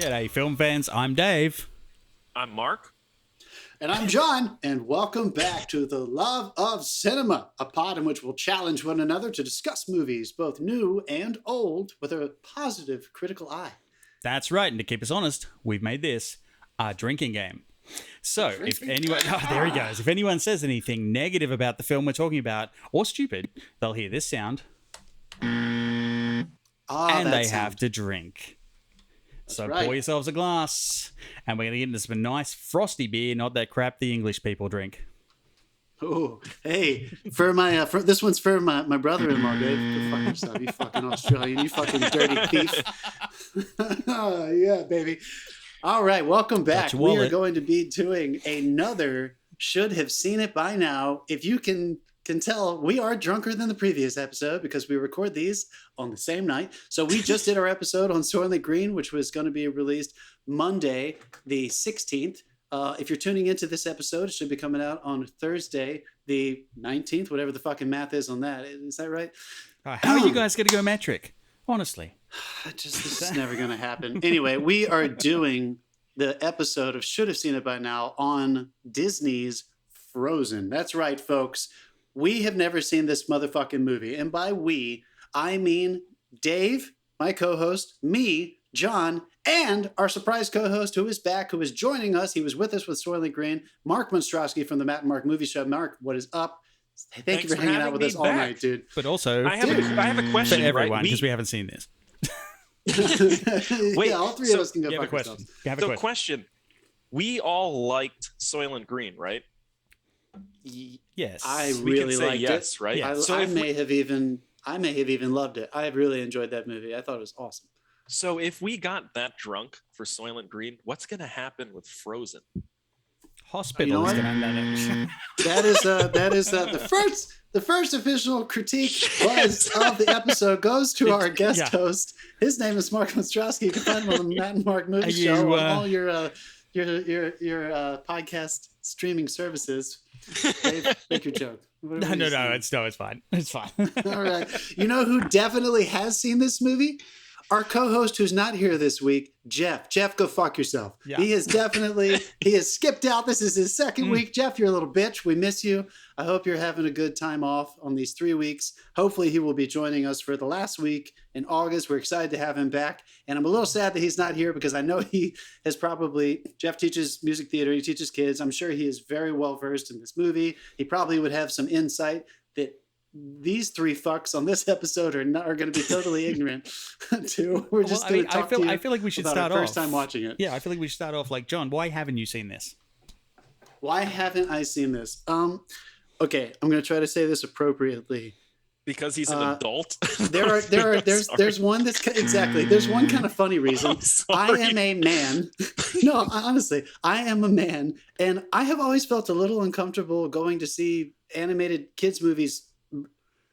G'day, film fans. I'm Dave. I'm Mark. And I'm John, and welcome back to The Love of Cinema, a pod in which we'll challenge one another to discuss movies, both new and old, with a positive critical eye. That's right, and to keep us honest, we've made this a drinking game. So, if anyone... Oh, there he goes. If anyone says anything negative about the film we're talking about, or stupid, they'll hear this sound. And they have to drink. So pour yourselves a glass, and we're going to get into some nice frosty beer, not that crap the English people drink. Oh, hey, for my this one's for my brother-in-law, Dave. Go fuck yourself, you fucking Australian, you fucking dirty thief. Oh, yeah, baby. All right, welcome back. We are going to be doing another Should Have Seen It By Now. If you can tell, we are drunker than the previous episode because we record these on the same night. So we just did our episode on Soylent Green, which was going to be released Monday, the 16th. If you're tuning into this episode, it should be coming out on Thursday, the 19th, whatever the fucking math is on that. Is that right? How are you guys going to go metric? Honestly. This is never going to happen. Anyway, we are doing the episode of Should Have Seen It By Now on Disney's Frozen. That's right, folks. We have never seen this motherfucking movie. And by we, I mean Dave, my co-host, me, John, and our surprise co-host who is back, who is joining us. He was with us with Soylent Green, Mark Monstroski from the Matt and Mark Movie Show. Mark, what is up? Thank you for hanging out with us all night, dude. But also, I have a question for everyone, because we haven't seen this. Wait, yeah, all three of us can go fuck ourselves. So question. We all liked Soylent Green, right? Yes. I really liked yes, it. Right? Yeah. I may have even loved it. I have really enjoyed that movie. I thought it was awesome. So if we got that drunk for Soylent Green, what's going to happen with Frozen? Hospital. You know what? That is the first official critique of the episode goes to our guest host. His name is Mark Monstroski. You can find him on the Matt and Mark Movie Show on all your podcast streaming services. Dave, make your joke. No, it's fine. It's fine. All right. You know who definitely has seen this movie? Our co-host who's not here this week, Jeff. Jeff, go fuck yourself. Yeah. He has skipped out. This is his second week. Jeff, you're a little bitch. We miss you. I hope you're having a good time off on these 3 weeks. Hopefully he will be joining us for the last week in August. We're excited to have him back. And I'm a little sad that he's not here because I know he has Jeff teaches music theater. He teaches kids. I'm sure he is very well versed in this movie. He probably would have some insight that these three fucks on this episode are going to be totally ignorant to. We're just going to talk to you. I feel like we should start off. First time watching it. Yeah, I feel like we should start off like, John, why haven't you seen this? Why haven't I seen this? Okay, I'm going to try to say this appropriately. Because he's an adult. There's one that's exactly. There's one kind of funny reason. I am a man. No, honestly, I am a man, and I have always felt a little uncomfortable going to see animated kids movies,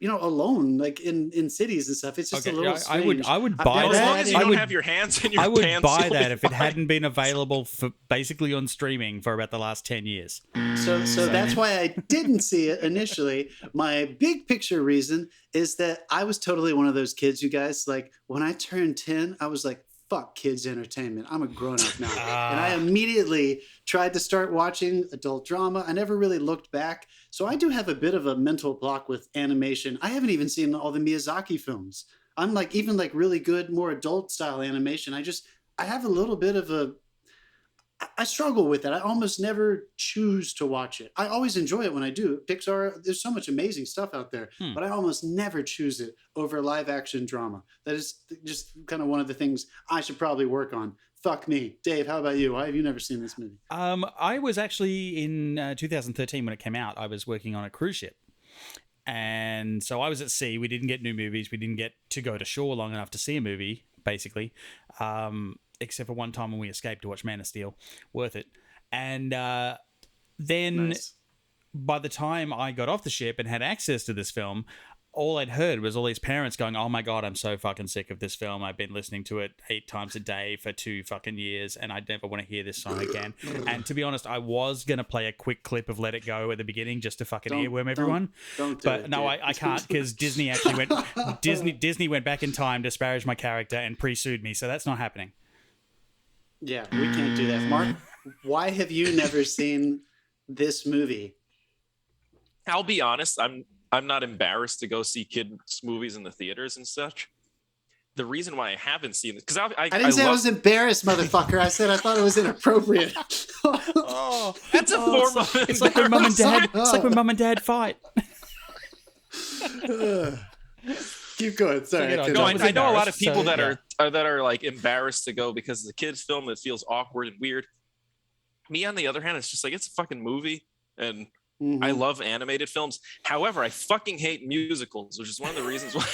alone, like in cities and stuff. It's just a little strange. I would buy that. As long as you don't have your hands in your pants. I would buy that if it hadn't been available for basically on streaming for about the last 10 years. So that's why I didn't see it initially. My big picture reason is that I was totally one of those kids, you guys. Like when I turned 10, I was like, fuck kids entertainment. I'm a grown-up now. And I immediately tried to start watching adult drama. I never really looked back. So I do have a bit of a mental block with animation. I haven't even seen all the Miyazaki films. I'm like, even like really good, more adult style animation. I have a little bit of I struggle with it. I almost never choose to watch it. I always enjoy it when I do. Pixar, there's so much amazing stuff out there, but I almost never choose it over live action drama. That is just kind of one of the things I should probably work on. Fuck me. Dave, how about you? Why have you never seen this movie? I was actually in 2013 when it came out. I was working on a cruise ship. And so I was at sea. We didn't get new movies. We didn't get to go to shore long enough to see a movie, basically. Except for one time when we escaped to watch Man of Steel. Worth it. And then by the time I got off the ship and had access to this film, all I'd heard was all these parents going, oh my God, I'm so fucking sick of this film. I've been listening to it 8 times a day for 2 fucking years and I never want to hear this song again. And to be honest, I was going to play a quick clip of Let It Go at the beginning just to fucking earworm everyone. Don't but it, no, I can't because Disney actually went Disney went back in time, disparaged my character and pre-sued me. So that's not happening. Yeah, we can't do that. Mark, why have you never seen this movie? I'll be honest, I'm not embarrassed to go see kids movies in the theaters and such. The reason why I haven't seen it, because I didn't say I was embarrassed, motherfucker. I said I thought it was inappropriate. Oh, that's a form of it's like when mum and dad. It's like when mum and dad fight. Keep going. Sorry. No, I know a lot of people so, that are like embarrassed to go because it's a kids' film that feels awkward and weird. Me, on the other hand, it's just like it's a fucking movie, and I love animated films. However, I fucking hate musicals, which is one of the reasons why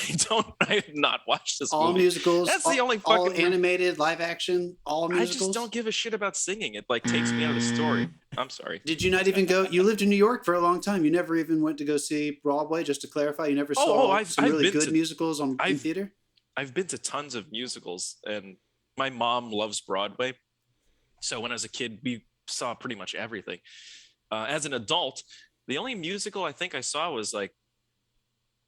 I have not watched this all movie. Musicals. That's the only all fucking animated, live action, all musicals. I just don't give a shit about singing. It like takes me out of the story. I'm sorry. Did you not even go? You lived in New York for a long time. You never even went to go see Broadway. Just to clarify, you never saw some really good musicals in theater. I've been to tons of musicals, and my mom loves Broadway. So when I was a kid, we saw pretty much everything. As an adult, the only musical I think I saw was like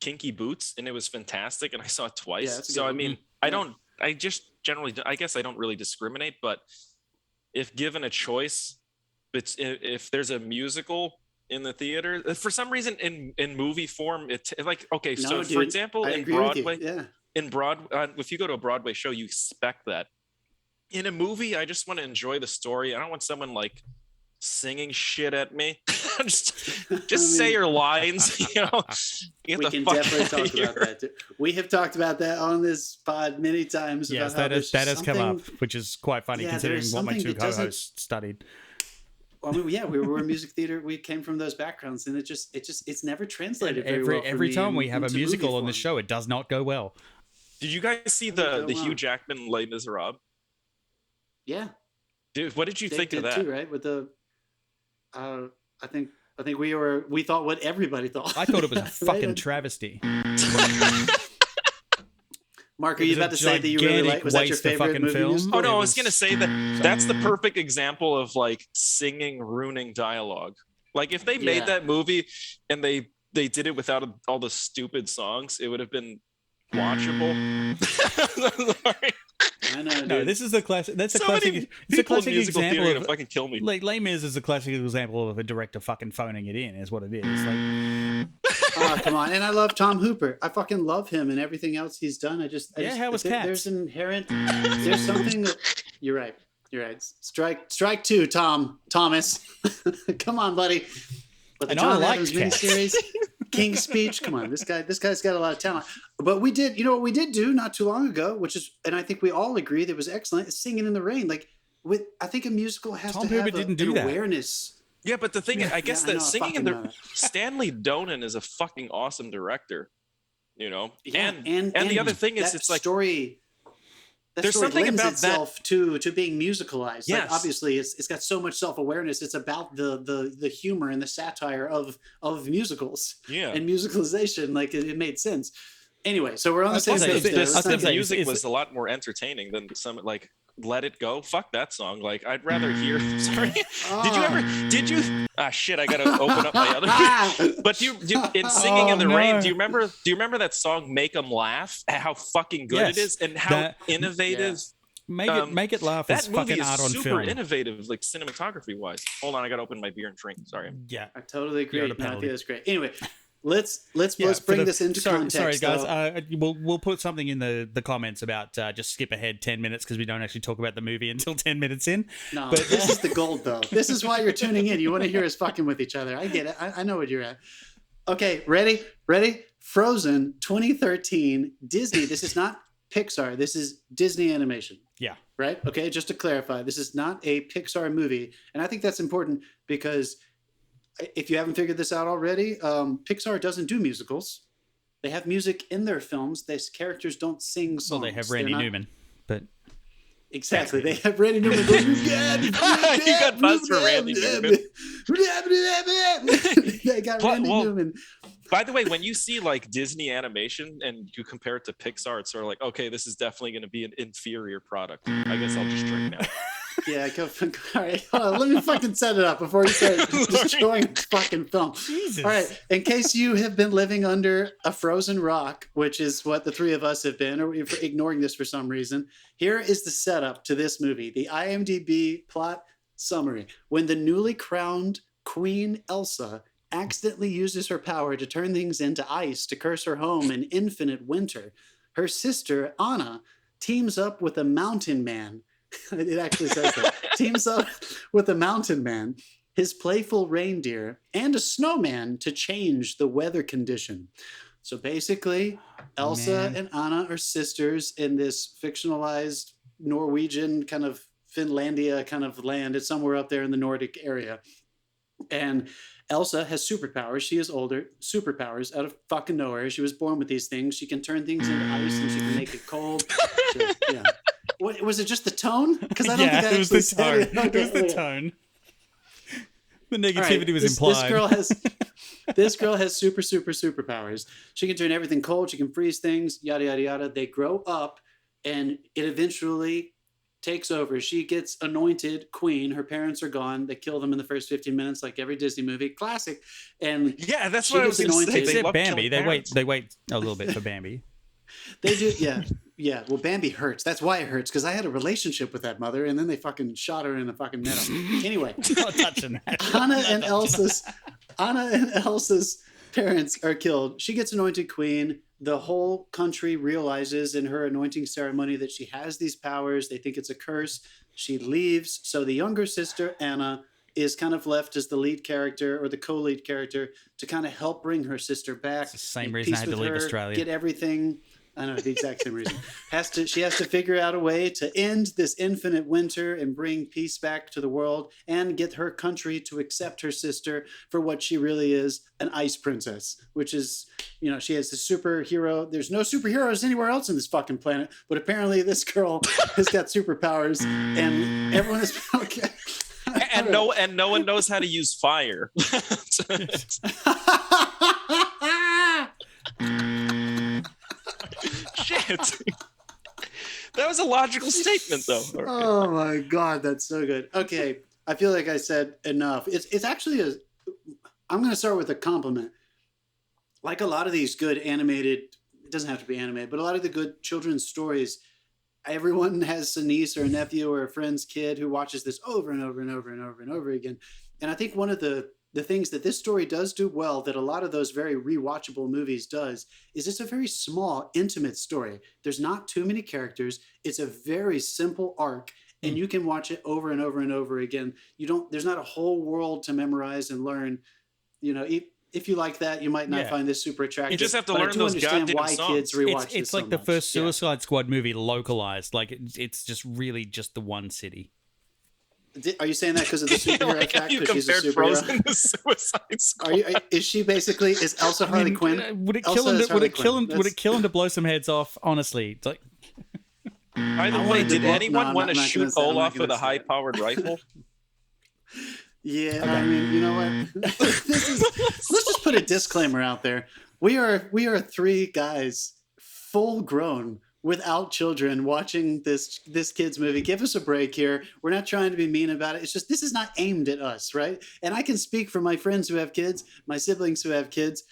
Kinky Boots, and it was fantastic, and I saw it twice. Yeah, so I mean, I just generally, I guess I don't really discriminate, but if given a choice, if there's a musical in the theater, for some reason in movie form, it's like, okay, so for example, in Broadway, if you go to a Broadway show, you expect that. In a movie, I just want to enjoy the story. I don't want someone like singing shit at me. just say your lines. You know, we can definitely talk about that too. We have talked about that on this pod many times. Yes, that has come up, which is quite funny considering what my two co-hosts studied. Well, I mean, yeah, we were in music theater. We came from those backgrounds, and it's never translated very well. Every time we have a musical on the show, it does not go well. Did you guys see the Hugh Jackman Les Miserables? Yeah, dude, what did you think of that? Too, right? With the, I think we thought what everybody thought. I thought it was a fucking travesty. Mark, are you about to say that you really like? Was that your favorite movie film? musical? Oh no, I was gonna say that's the perfect example of like singing ruining dialogue. Like if they made that movie and they did it without all the stupid songs, it would have been watchable. Sorry. I know, no, this is a classic. That's a classic. It's a classic example of fucking kill me. Like Les Mis is a classic example of a director fucking phoning it in. Is what it is. Like, oh come on! And I love Tom Hooper. I fucking love him and everything else he's done. How was Cats? There's inherent. There's something that you're right. You're right. Strike two, Thomas. Come on, buddy. But the John Adams miniseries, King's Speech. Come on, this guy's got a lot of talent. But we did, what we did do not too long ago, which is, and I think we all agree that was excellent, is Singing in the Rain. Like, I think a musical has Tom to have didn't do an that. awareness. Yeah, but the thing is, I guess that Singing in the Stanley Donen is a fucking awesome director, Yeah, and the other thing is, it's like story. There's something about itself to being musicalized. Yes. Like obviously, it's got so much self-awareness. It's about the humor and the satire of musicals and musicalization. Like it made sense. Anyway, so we're on the same page. The music was a lot more entertaining than some like Let It Go. Fuck that song. Like I'd rather hear. Sorry. Did you? Ah, shit! I gotta open up my other. But in Singing in the Rain, do you remember that song "Make 'Em Laugh"? How fucking good it is, and how innovative. Yeah. Make it laugh. That movie fucking is art on super film. Innovative, like cinematography wise. Hold on, I gotta open my beer and drink. Sorry. Yeah, I totally agree. I think that's great. Anyway. Let's bring this into context. Sorry, guys. We'll put something in the comments about just skip ahead 10 minutes because we don't actually talk about the movie until 10 minutes in. No, but this is the gold, though. This is why you're tuning in. You want to hear us fucking with each other. I get it. I know what you're at. Okay, ready? Frozen 2013, Disney. This is not Pixar. This is Disney Animation. Yeah. Right? Okay, just to clarify, this is not a Pixar movie. And I think that's important because if you haven't figured this out already, Pixar doesn't do musicals. They have music in their films. These characters don't sing songs. Well, they have Randy Newman, but exactly, they have Randy Newman. You got buzzed for Randy Newman. They got Randy Newman. By the way, when you see like Disney animation and you compare it to Pixar, it's sort of like, okay, this is definitely going to be an inferior product. I guess I'll just drink now. Yeah, go. All right, hold on, let me fucking set it up before you start destroying the fucking film. Jesus. All right, in case you have been living under a frozen rock, which is what the three of us have been, or if we're ignoring this for some reason, here is the setup to this movie. The IMDb plot summary. When the newly crowned Queen Elsa accidentally uses her power to turn things into ice to curse her home in infinite winter, her sister, Anna, teams up with a mountain man. It actually says that. Teams up with a mountain man, his playful reindeer, and a snowman to change the weather condition. So basically, Elsa and Anna are sisters in this fictionalized Norwegian kind of Finlandia kind of land. It's somewhere up there in the Nordic area. And Elsa has superpowers. She is older. Superpowers out of fucking nowhere. She was born with these things. She can turn things into ice and she can make it cold. Yeah. What, was it just the tone? Because I don't think I actually said it. Okay, it was the tone. The negativity was implied. This girl has superpowers. She can turn everything cold. She can freeze things. Yada yada yada. They grow up, and it eventually takes over. She gets anointed queen. Her parents are gone. They kill them in the first 15 minutes, like every Disney movie. Classic. And yeah, that's what I was going to say. Except Bambi. They wait a little bit for Bambi. They do, yeah. Well, Bambi hurts. That's why it hurts, because I had a relationship with that mother, and then they fucking shot her in the fucking meadow. Anyway, not touching that. Anna and Elsa's parents are killed. She gets anointed queen. The whole country realizes in her anointing ceremony that she has these powers. They think it's a curse. She leaves. So the younger sister, Anna, is kind of left as the lead character or the co-lead character to kind of help bring her sister back. It's the same reason I had to leave Australia. Get everything. I know, the exact same reason. She has to figure out a way to end this infinite winter and bring peace back to the world and get her country to accept her sister for what she really is, an ice princess, which is, she has the superhero. There's no superheroes anywhere else on this fucking planet, but apparently this girl has got superpowers and everyone is okay. And no one knows how to use fire. Shit. That was a logical statement, though. Oh my god, that's so good. Okay, I feel like I said enough. It's actually I'm going to start with a compliment. Like a lot of these good animated, it doesn't have to be animated, but a lot of the good children's stories, everyone has a niece or a nephew or a friend's kid who watches this over and over and over and over and over again. And I think one of the things that this story does do well, that a lot of those very rewatchable movies does, is it's a very small, intimate story. There's not too many characters. It's a very simple arc, and you can watch it over and over and over again. There's not a whole world to memorize and learn. If you like that, you might not find this super attractive. You just have to learn those goddamn songs. Kids rewatch it's like the first Suicide Squad movie localized. Like it's just really just the one city. Are you saying that because of the superhero like fact? You compared Frozen to Suicide Squad. Is Elsa Harley Quinn? Would it kill him to blow some heads off? Honestly, it's like. By the way, did anyone want to shoot Olaf with a high-powered rifle? Yeah, okay. I mean, you know what? Let's just put a disclaimer out there. We are three guys, full grown, without children, watching this kid's movie. Give us a break here. We're not trying to be mean about it. It's just, this is not aimed at us, right? And I can speak for my friends who have kids, my siblings who have kids.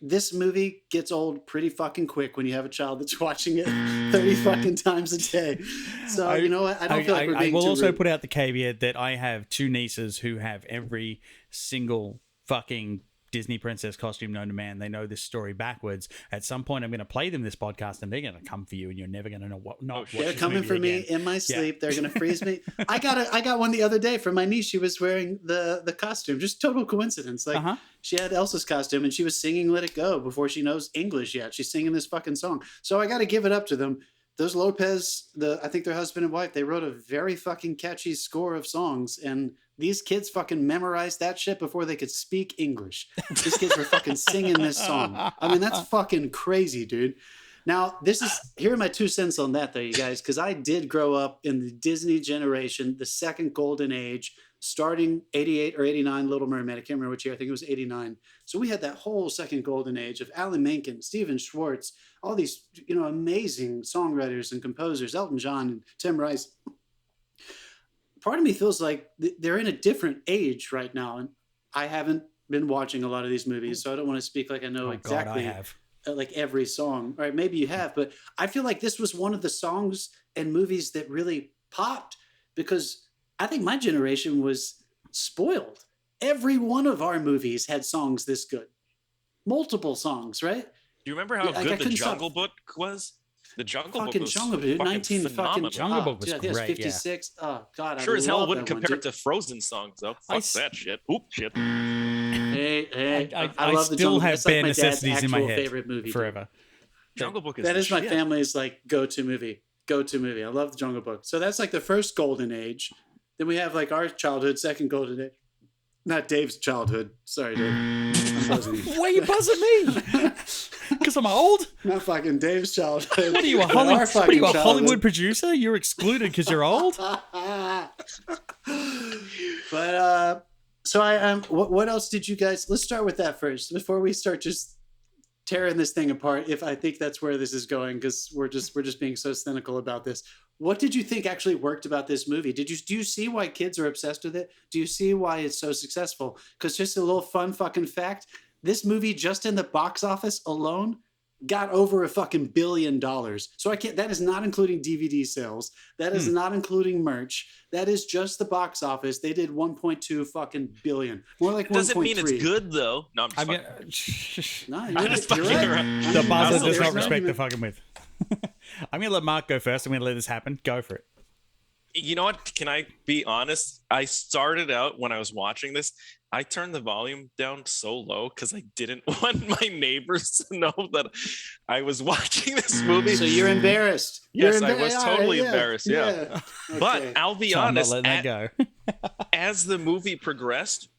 This movie gets old pretty fucking quick when you have a child that's watching it 30 fucking times a day. So, you know what? I don't feel like we're being too I will also rude. put out the caveat that I have two nieces who have every single fucking Disney princess costume known to man. They know this story backwards. At some point, I'm going to play them this podcast, and they're going to come for you, and you're never going to know what. They're coming for me in my sleep. Yeah. They're going to freeze me. I got one the other day from my niece. She was wearing the costume. Just total coincidence. Like she had Elsa's costume, and she was singing "Let It Go" before she knows English yet. She's singing this fucking song. So I got to give it up to them. Those Lopez, I think their husband and wife, they wrote a very fucking catchy score of songs, and these kids fucking memorized that shit before they could speak English. These kids were fucking singing this song. I mean, that's fucking crazy, dude. Now, here are my 2 cents on that, though, you guys, because I did grow up in the Disney generation, the second golden age, starting 88 or 89, Little Mermaid. I can't remember which year. I think it was 89. So we had that whole second golden age of Alan Menken, Stephen Schwartz, all these, amazing songwriters and composers, Elton John and Tim Rice. part of me feels like they're in a different age right now. And I haven't been watching a lot of these movies, so I don't want to speak like I know exactly God, I have. like every song. All right, maybe you have, but I feel like this was one of the songs and movies that really popped because I think my generation was spoiled. Every one of our movies had songs this good. Multiple songs, right? Do you remember how good the Jungle Book was? The Jungle Book was Jungle Book, 19 phenomenal. Jungle Book was dude, great. 56. Yeah. Oh God, Sure I as hell love wouldn't that one, compare it dude. to Frozen songs though. Fuck that shit. Oop shit. Hey, I love the still Jungle. have That's like bare my dad's necessities in my actual head favorite movie forever. Jungle Book is That the is my shit. family's like go-to movie. I love the Jungle Book. So that's like the first golden age. Then we have like our childhood, second golden age. Not Dave's childhood. Sorry, Dave. I'm buzzing you. Why are you buzzing me? Because I'm old? Not fucking Dave's childhood. What are you, a, But our fucking Hollywood childhood. producer? You're excluded because you're old? But so I what else did you guys? Let's start with that first before we start just tearing this thing apart. If I think that's where this is going, because we're just being so cynical about this. What did you think actually worked about this movie? Do you see why kids are obsessed with it? Do you see why it's so successful? Because just a little fun fucking fact: this movie just in the box office alone got over $1 billion. So I can't. That is not including DVD sales. That is not including merch. That is just the box office. They did 1.2 fucking billion. More like 1.3. Doesn't mean it's good though. No, I'm No, just fucking. you're I'm right. just You're fucking right. around. The I mean, buzzer there's does no not respect the argument. fucking with. I'm going to let Mark go first. I'm going to let this happen. Go for it. You know what? Can I be honest? I started out when I was watching this, I turned the volume down so low because I didn't want my neighbors to know that I was watching this movie. So you're embarrassed. Yes, You're I was totally embarrassed. Yeah. Okay. But I'll be So I'm not honest, letting that go. as the movie progressed,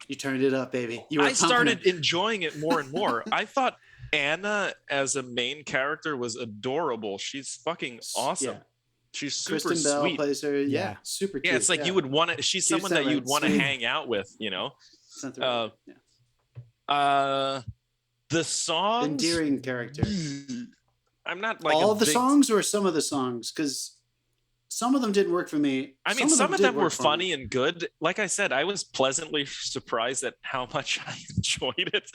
You turned it up, baby. You were I pumping started it. enjoying it more and more. I thought Anna as a main character was adorable. She's fucking awesome. Yeah. She's super Kristen Bell sweet. plays her. Yeah, Yeah. super cute. Yeah, it's like you would want to. She's Cute someone that you'd Seven, want to sweet. hang out with. You know. It's not the right word. The songs. Endearing character. I'm not like All a of the big- songs or some of the songs? Because some of them didn't work for me. I mean, some of them did were work for me. funny and good. Like I said, I was pleasantly surprised at how much I enjoyed it,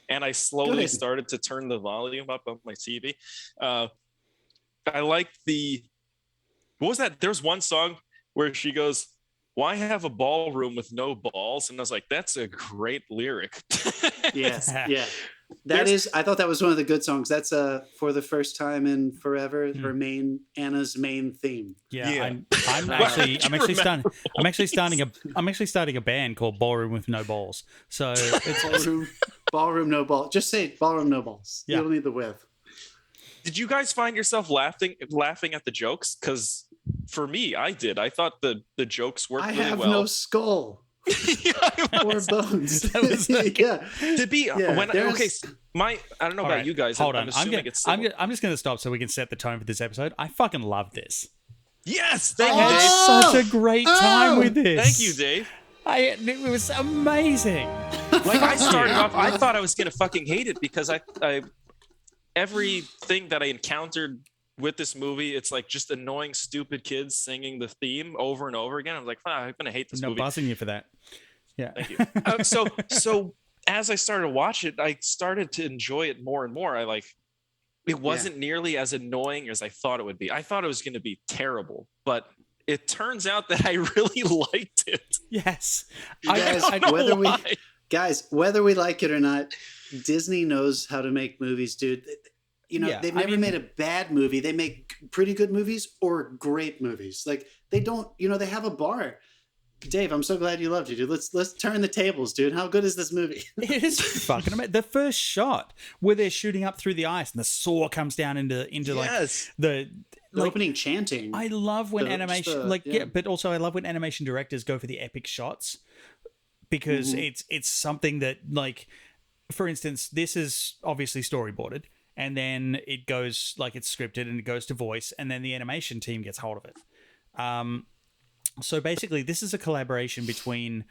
and I slowly Good. started to turn the volume up on my TV. I liked the. What was that? There's one song where she goes, "Why have a ballroom with no balls?" And I was like, "That's a great lyric." Yes, yeah. That is. I thought that was one of the good songs. That's for the first time in forever. Her Anna's main theme. Yeah, Yeah. I'm actually starting a band called Ballroom with No Balls. So it's Ballroom, no ball. Just say ballroom, no balls. Yeah. You don't need the with. Did you guys find yourself laughing at the jokes? Because for me, I did. I thought the jokes worked I really have well. no skull or bones. That was like- yeah. To be Yeah, when there's- okay, I don't know All about right, you guys. Hold I'm on. assuming it's civil. I'm just going to stop so we can set the tone for this episode. I fucking love this. Yes, thank I you, had Dave. Oh! such a great time with this. Thank you, Dave. It was amazing. Like I started off, I thought I was gonna fucking hate it because I everything that I encountered with this movie, it's like just annoying, stupid kids singing the theme over and over again. I'm like, I'm gonna hate this No movie. buzzing you for that. Yeah. Thank you. So as I started to watch it, I started to enjoy it more and more. It wasn't nearly as annoying as I thought it would be. I thought it was going to be terrible, but it turns out that I really liked it. Yes. Guys, I don't know why. whether we like it or not, Disney knows how to make movies, dude. You know, Yeah, they've I never mean- made a bad movie. They make pretty good movies or great movies. Like they don't, they have a bar. Dave, I'm so glad you loved it, dude. Let's turn the tables, dude. How good is this movie? It is fucking amazing. The first shot where they're shooting up through the ice and the saw comes down into Yes. like the The opening chanting. I love when The- just animation the- but also I love when animation directors go for the epic shots because it's something that, like, for instance, this is obviously storyboarded and then it goes, like, it's scripted and it goes to voice and then the animation team gets hold of it. So basically this is a collaboration between,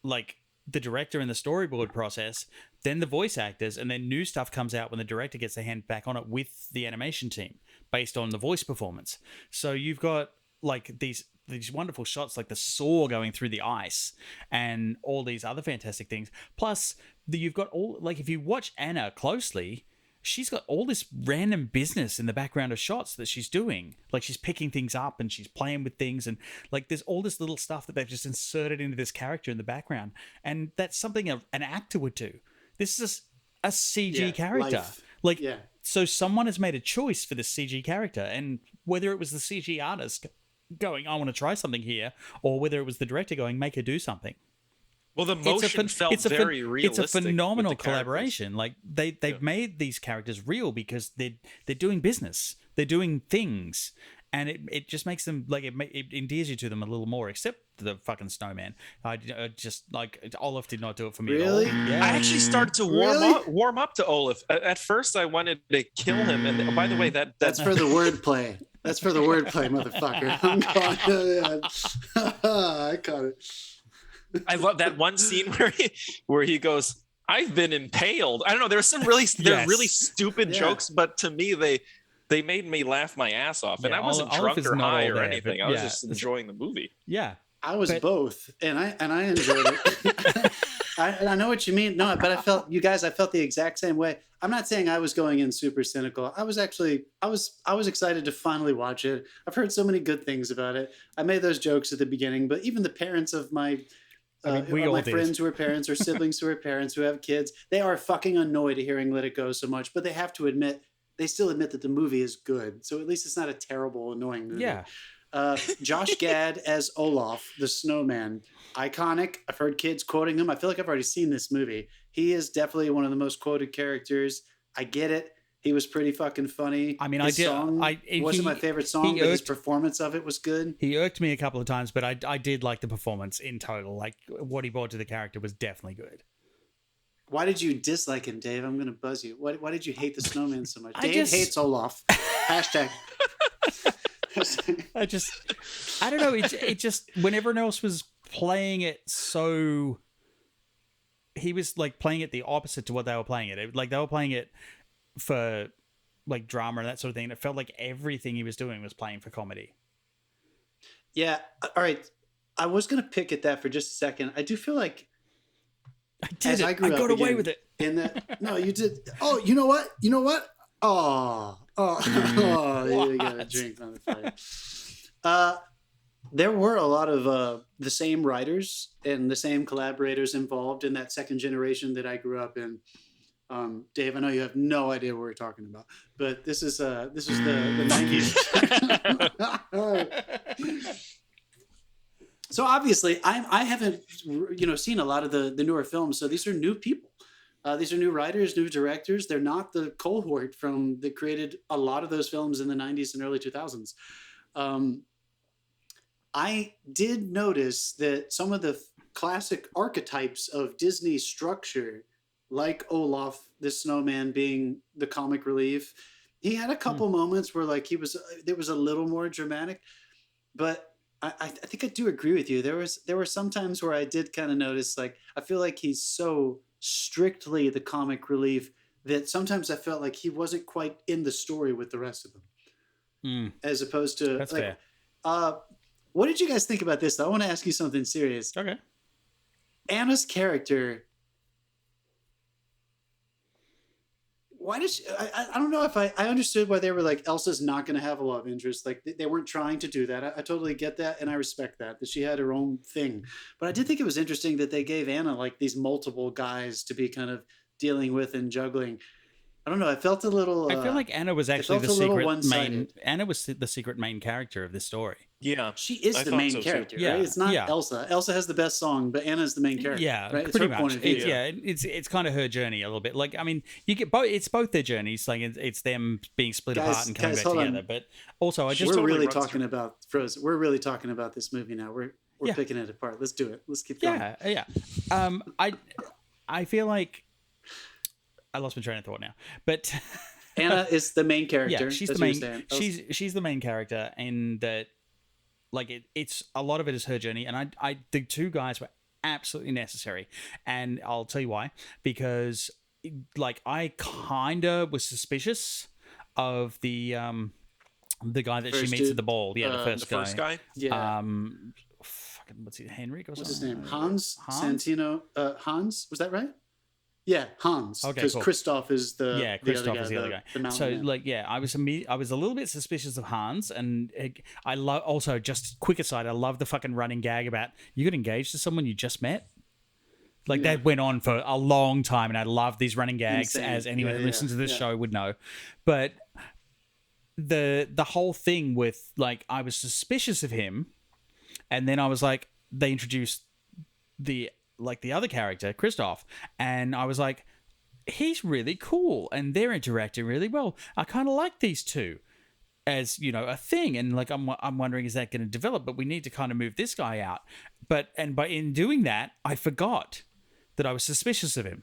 like, the director and the storyboard process, then the voice actors, and then new stuff comes out when the director gets their hand back on it with the animation team based on the voice performance. So you've got, like, these these wonderful shots, like the saw going through the ice, and all these other fantastic things. Plus, you've got all, like, if you watch Anna closely, she's got all this random business in the background of shots that she's doing. Like, she's picking things up and she's playing with things, and like there's all this little stuff that they've just inserted into this character in the background, and that's something an actor would do. This is a CG character. Like, so someone has made a choice for this CG character, and whether it was the CG artist going, I want to try something here, or whether it was the director going, make her do something. Well, the motion felt very realistic. It's a phenomenal collaboration. Like, they've made these characters real because they're doing business, they're doing things, and it just makes them, like, it endears you to them a little more. Except the fucking Snowman, I just, like, Olaf did not do it for me at all. Yeah. I actually started to warm up to Olaf. At first, I wanted to kill him, and by the way, that's for the wordplay. That's for the wordplay, motherfucker. I'm I caught it. I love that one scene where he goes, "I've been impaled." I don't know. There's some really really stupid jokes, but to me they made me laugh my ass off, and I wasn't drunk or high or anything. I was just enjoying the movie. Yeah, I was both, and I enjoyed it. I know what you mean. No, but I felt the exact same way. I'm not saying I was going in super cynical. I was excited to finally watch it. I've heard so many good things about it. I made those jokes at the beginning, but even the parents of my my friends who are parents or siblings who are parents who have kids, they are fucking annoyed at hearing Let It Go so much, but they have to admit, they still admit that the movie is good. So at least it's not a terrible, annoying movie. Yeah. Josh Gad as Olaf, the Snowman. Iconic. I've heard kids quoting him. I feel like I've already seen this movie. He is definitely one of the most quoted characters. I get it. He was pretty fucking funny. I mean, his song wasn't my favorite song, but his performance of it was good. He irked me a couple of times, but I did like the performance in total. Like, what he brought to the character was definitely good. Why did you dislike him, Dave? I'm going to buzz you. Why did you hate the Snowman so much? Dave hates Olaf. Hashtag. I don't know. It just, when everyone else was playing it, so he was like playing it the opposite to what they were playing it. Like, they were playing it for like drama and that sort of thing. And it felt like everything he was doing was playing for comedy. Yeah. All right. I was going to pick at that for just a second. I do feel like I got away with it. No, you did. Oh, you know what? Oh, you got a drink on the fire. There were a lot of the same writers and the same collaborators involved in that second generation that I grew up in. Dave, I know you have no idea what we're talking about, but this is the 90s. So obviously, I haven't seen a lot of the newer films. So these are new people. These are new writers, new directors. They're not the cohort that created a lot of those films in the 90s and early 2000s. I did notice that some of the classic archetypes of Disney structure, like Olaf, the Snowman being the comic relief, he had a couple moments where like there was a little more dramatic, but I think I do agree with you. There were some times where I did kind of notice, like, I feel like he's so strictly the comic relief that sometimes I felt like he wasn't quite in the story with the rest of them. As opposed to, that's like, fair. What did you guys think about this, though? I want to ask you something serious. Okay. Anna's character, why did she, I don't know if I understood why they were like, Elsa's not going to have a love interest. Like, they weren't trying to do that. I totally get that, and I respect that she had her own thing. But I did think it was interesting that they gave Anna like these multiple guys to be kind of dealing with and juggling. I don't know. I felt a little. I feel like Anna was actually the secret main. Anna was the secret main character of this story. Yeah, she is the main character. Right? Yeah, it's not Elsa. Elsa has the best song, but Anna's the main character. Yeah, right? pretty much. It's kind of her journey a little bit. Like, I mean, you get both. It's both their journeys. Like, it's them being split apart and coming back together. But also, we're really talking about Frozen. We're really talking about this movie now. We're picking it apart. Let's do it. Let's keep going. Yeah. I feel like I lost my train of thought now, but Anna is the main character. Yeah, she's the main. She's the main character, and that, like, it's a lot of it is her journey. And the two guys were absolutely necessary, and I'll tell you why. Because, like, I kinda was suspicious of the The guy that she First meets dude? at the ball. Yeah, the The first guy. Yeah. Fucking, what's it, Henrik or What's his something? name? Hans? Hans? Santino? Hans? Was that right? Yeah, Hans. Okay, Because cool. Christoph is the Yeah, the Christoph other guy, is the other guy. the mountain So, man. like, yeah, I was a little bit suspicious of Hans, and I love. Also, just quick aside, I love the fucking running gag about you got engaged to someone you just met. Like that went on for a long time, and I love these running gags, Insane. as anyone who listens to this yeah. show would know. But the whole thing with, like, I was suspicious of him, and then I was like, they introduced the other character, Christoph, and I was like, he's really cool, and they're interacting really well. I kind of like these two as, you know, a thing, and like I'm wondering, is that going to develop? But we need to kind of move this guy out. But in doing that, I forgot that I was suspicious of him.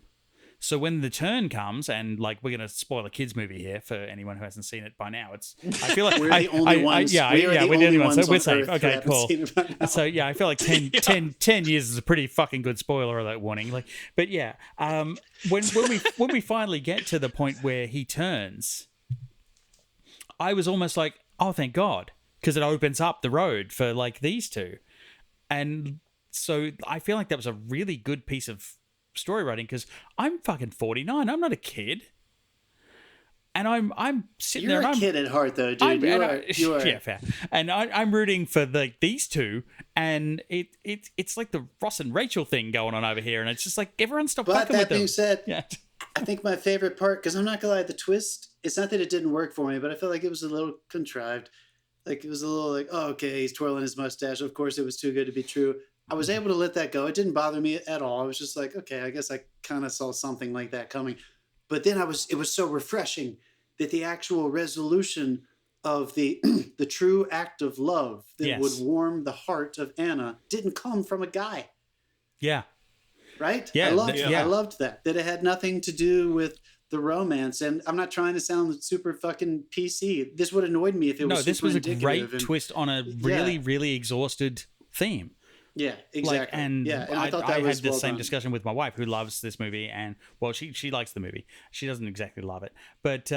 So when the turn comes, and like we're going to spoil a kids movie here for anyone who hasn't seen it by now, I feel like we're the only ones. we're the only ones. So we're safe. on Earth who Okay, haven't cool. seen it by now. So yeah, I feel like 10 years is a pretty fucking good spoiler alert warning. Like, but yeah, when we finally get to the point where he turns, I was almost like, oh, thank God, because it opens up the road for like these two, and so I feel like that was a really good piece of story writing, because I'm fucking 49. I'm not a kid. And I'm sitting You're there. a And kid at heart, though, dude. You are. Yeah, fair. And I'm rooting for these two, and it's like the Ross and Rachel thing going on over here, and it's just like everyone stop But fucking with that them. being said, Yeah. I think my favorite part, because I'm not gonna lie, the twist. It's not that it didn't work for me, but I felt like it was a little contrived. Like it was a little like, oh, okay, he's twirling his mustache. Of course, it was too good to be true. I was able to let that go. It didn't bother me at all. I was just like, okay, I guess I kind of saw something like that coming. But then it was so refreshing that the actual resolution of the the true act of love that would warm the heart of Anna didn't come from a guy. Yeah. Right? Yeah. I loved that it had nothing to do with the romance. And I'm not trying to sound super fucking PC. This would annoy me if it was this super was a great indicative twist on a really, really exhausted theme. Yeah, exactly. Like, and I thought that was had the well same done. discussion with my wife, who loves this movie, and well, she likes the movie. She doesn't exactly love it, but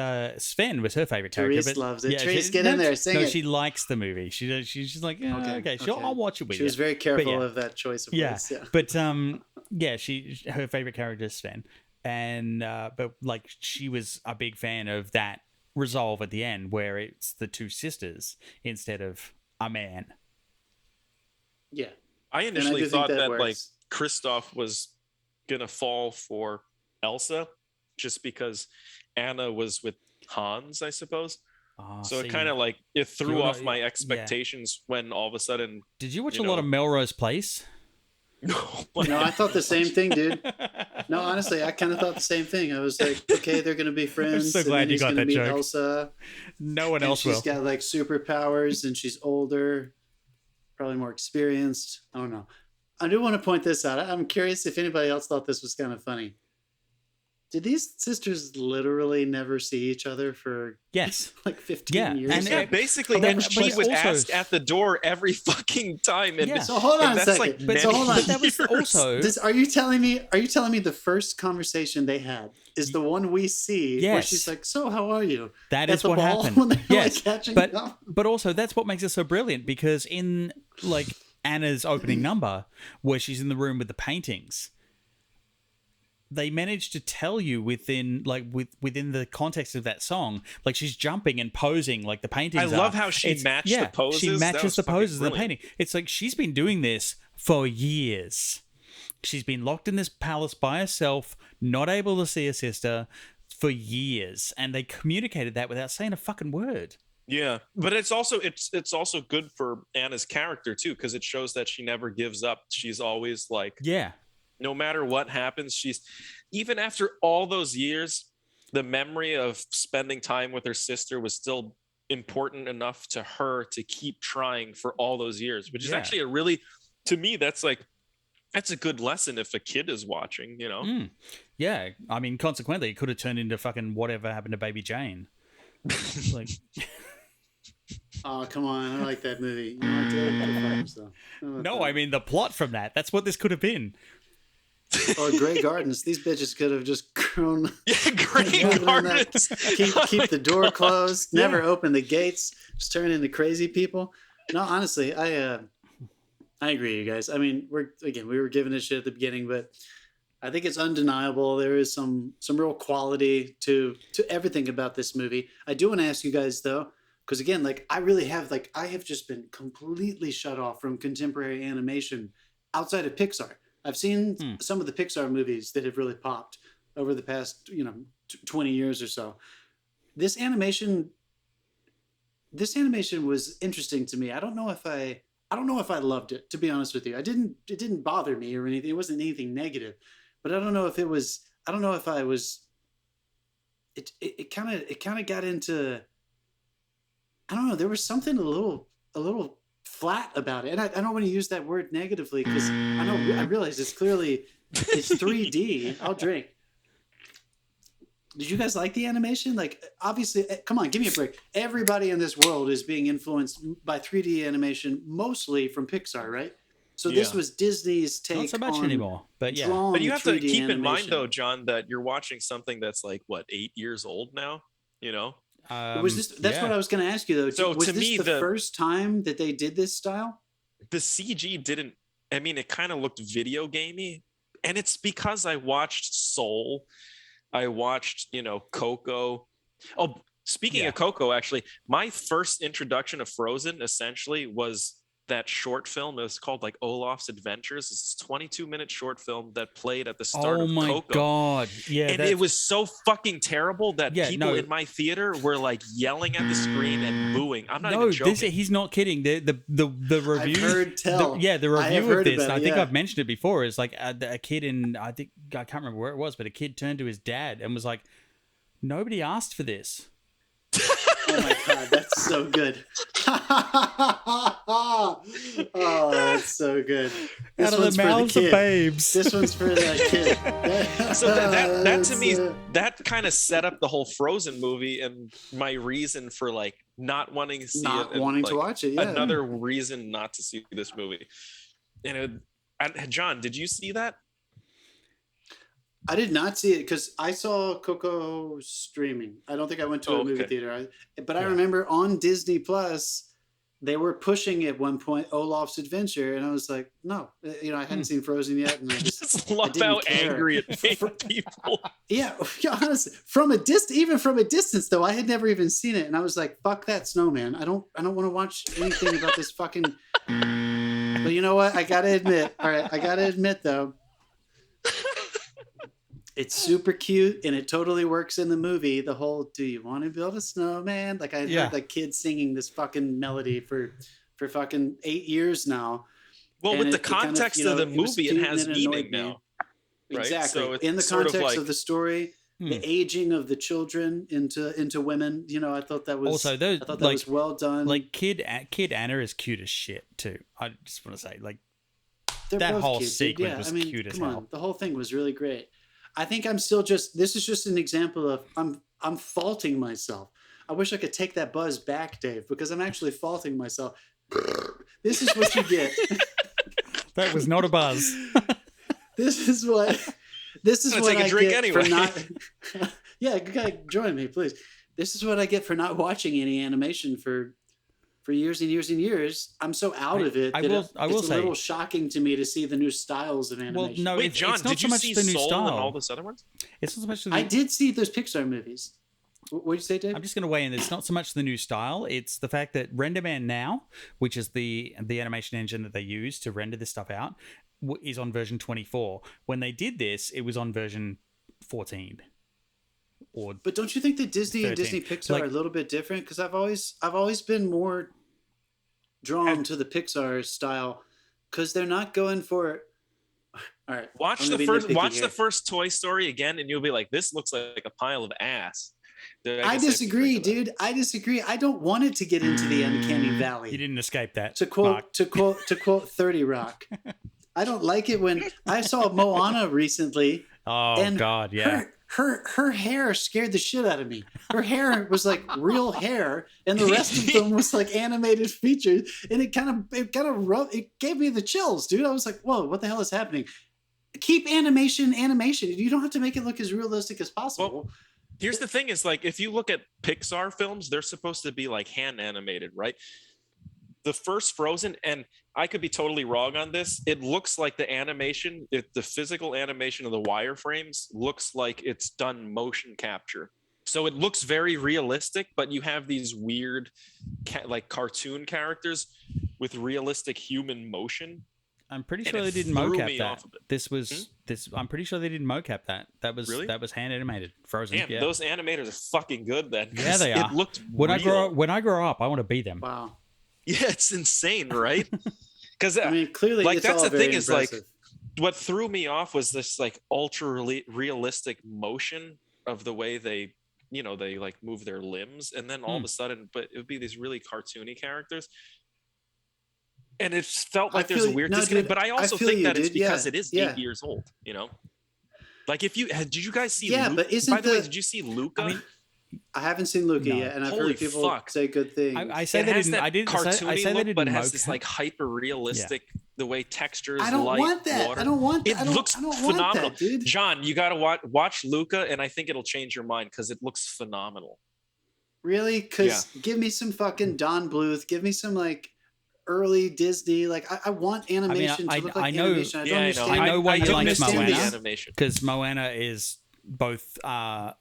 Sven was her favorite character. Therese but loves it. Yeah, Therese, get in there, sing it. she likes the movie. She's like, yeah, okay, sure, I'll watch it with you. She was very careful yeah. of that choice of words. Yeah. But her favorite character is Sven, and but like she was a big fan of that resolve at the end, where it's the two sisters instead of a man. Yeah. I initially think thought that that works. like Christoph was gonna fall for Elsa, just because Anna was with Hans, I suppose. So it kind of like it threw off my expectations when all of a sudden. Did you watch a lot of Melrose Place? No, I thought the same thing, dude. No, honestly, I kind of thought the same thing. I was like, okay, they're gonna be friends. I'm so glad you got that joke. Elsa. No one else will. She's got like superpowers, and she's older, probably more experienced. I don't know. I do want to point this out. I'm curious if anybody else thought this was kind of funny. Did these sisters literally never see each other for like 15 years? And basically, and she would ask at the door every fucking time. And so hold on a second. Like so hold on. But that was also. Are you telling me the first conversation they had is the one we see where she's like, "So how are you?" That at is the what ball happened. When they're yes, like catching but up? but also that's what makes it so brilliant, because in like Anna's opening number, where she's in the room with the paintings, they managed to tell you within the context of that song, like she's jumping and posing like the paintings. I love how she matched the poses. She matches the poses in the brilliant. painting. It's like she's been doing this for years. She's been locked in this palace by herself, not able to see her sister for years, and they communicated that without saying a fucking word. Yeah, but it's also good for Anna's character too, because it shows that she never gives up. She's always like, no matter what happens, she's even after all those years, the memory of spending time with her sister was still important enough to her to keep trying for all those years, which is actually a really, to me, that's a good lesson if a kid is watching, you know? Yeah. I mean, consequently, it could have turned into fucking whatever happened to Baby Jane. Like, oh, come on. I like that movie. You know, no, I mean the plot from that. That's what this could have been. Or Grey Gardens. These bitches could have just grown. Yeah, Grey Gardens. Keep the door God. closed. Never open the gates. Just turn into crazy people. No, honestly, I agree, you guys. I mean, we were giving it shit at the beginning, but I think it's undeniable. There is some real quality to everything about this movie. I do want to ask you guys though, because again, like I have just been completely shut off from contemporary animation outside of Pixar. I've seen some of the Pixar movies that have really popped over the past, 20 years or so. This animation was interesting to me. I don't know if I loved it, to be honest with you. It didn't bother me or anything. It wasn't anything negative, but I don't know if I was, it kind of got into, I don't know. There was something a little flat about it. And I don't want to use that word negatively because I realize it's 3D. I'll drink. Did you guys like the animation? Like, obviously, come on, give me a break. Everybody in this world is being influenced by 3D animation, mostly from Pixar, right? So this was Disney's take. Not so much anymore, but yeah. But you have to keep animation. in mind, though, John, that you're watching something that's like, what, 8 years old now? Was this? That's what I was going to ask you, though. So was to this me, the first time that they did this style? The CG didn't. I mean, it kind of looked video gamey, and it's because I watched Soul. I watched, Coco. Oh, speaking of Coco, actually, my first introduction of Frozen essentially was that short film. It was called like Olaf's Adventures. It's this 22-minute short film that played at the start of Coco. Oh my God. Yeah. And it was so fucking terrible that people in my theater were like yelling at the screen and booing. I'm not even joking. He's not kidding. The review. I've heard tell. The review of this, I think yeah. I've mentioned it before, is like a kid I can't remember where it was, but a kid turned to his dad and was like, nobody asked for this. Oh my God, that's so good. Oh, that's so good. This Out of the mouths of babes. This one's for that kid. So that to me, that kind of set up the whole Frozen movie and my reason for like not wanting to see not it. And, wanting like, to watch it, yeah. Another reason not to see this movie. John, did you see that? I did not see it because I saw Coco streaming. I don't think I went to a movie theater. But I remember on Disney Plus, they were pushing at one point Olaf's Adventure, and I was like, no, I hadn't seen Frozen yet, and I just love how angry it made people. Yeah, honestly, even from a distance though, I had never even seen it, and I was like, fuck that Snowman. I don't want to watch anything about this fucking. But you know what? I gotta admit though. It's super cute and it totally works in the movie. The whole "Do you want to build a snowman?" Like I heard the kid singing this fucking melody for fucking 8 years now. Well, and with the context of the movie, it has meaning now. Right? Exactly. So in the context of the story, the aging of the children into women. I thought that was also was well done. Like Kid Anna is cute as shit too. I just want to say, like, they're that both whole cute, sequence was cute as hell. The whole thing was really great. I think I'm still this is just an example of I'm faulting myself. I wish I could take that buzz back, Dave, because I'm actually faulting myself. This is what you get. That was not a buzz. This is what I get anyway. for not. Yeah, you gotta join me, please. This is what I get for not watching any animation for years and years and years. I'm so out of it. It's a little shocking to me to see the new styles of animation. Well, no, wait, John, did you see Soul and all those other ones? It's not so much. I did see those Pixar movies. What did you say, Dave? I'm just going to weigh in. It's not so much the new style. It's the fact that RenderMan now, which is the animation engine that they use to render this stuff out, is on version 24. When they did this, it was on version 14. But don't you think that Disney 13. and Disney Pixar are a little bit different? Because I've always been more drawn to the Pixar style because they're not going for. All right, watch the first Toy Story again, and you'll be like, "This looks like a pile of ass." I disagree, dude. I disagree. I don't want it to get into the uncanny valley. You didn't escape that. To quote 30 Rock. I don't like it when I saw Moana recently. Oh God, yeah. Her hair scared the shit out of me. Her hair was like real hair, and the rest of them was like animated features, and it gave me the chills, dude. I was like, whoa, what the hell is happening? keep animation. You don't have to make it look as realistic as possible. Well, here's the thing: is like if you look at Pixar films, they're supposed to be like hand animated, right? The first Frozen, and I could be totally wrong on this, it looks like the animation, the physical animation of the wireframes looks like it's done motion capture. So it looks very realistic, but you have these weird like cartoon characters with realistic human motion. I'm pretty sure they didn't mocap that. Of this was this. I'm pretty sure they didn't mocap that. That was really? That was hand animated. Frozen. Damn, yeah. Those animators are fucking good then. Yeah, they are. It looked when real. I grow up, I want to be them. Wow. Yeah, it's insane, right? Because I mean, clearly, like it's that's all the very thing is impressive. like what threw me off was this like ultra realistic motion of the way they, you know, they like move their limbs, and then all of a sudden, but it would be these really cartoony characters, and it felt like there's a weird disconnect. But I also think that it's because it is 8 years old, you know. Like if you did you guys see? Yeah, but isn't by the way, did you see Luca? I mean, I haven't seen Luca yet, and I've heard people say good things. I say they didn't. I didn't. I say they didn't. But it has this like hyper realistic, the way textures. I don't light, want that. water. I don't want that. It looks phenomenal, want that, dude. John, you gotta watch Luca, and I think it'll change your mind because it looks phenomenal. Really? Because give me some fucking Don Bluth. Give me some like early Disney. Like I want animation to look like animation. I know why you like Moana, animation because Moana is both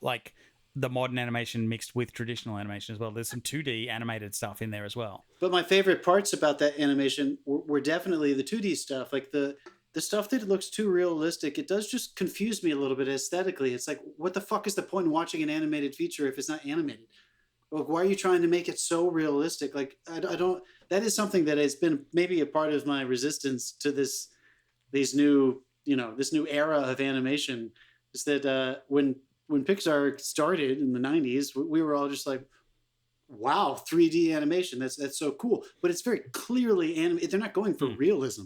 like the modern animation mixed with traditional animation as well. There's some 2D animated stuff in there as well. But my favorite parts about that animation were definitely the 2D stuff. Like the stuff that looks too realistic, it does just confuse me a little bit aesthetically. It's like, what the fuck is the point in watching an animated feature if it's not animated? Like, why are you trying to make it so realistic? Like, I don't. That is something that has been maybe a part of my resistance to this new era of animation. Is that when Pixar started in the 90s, we were all just like, wow, 3D animation. That's so cool. But it's very clearly animated. They're not going for realism,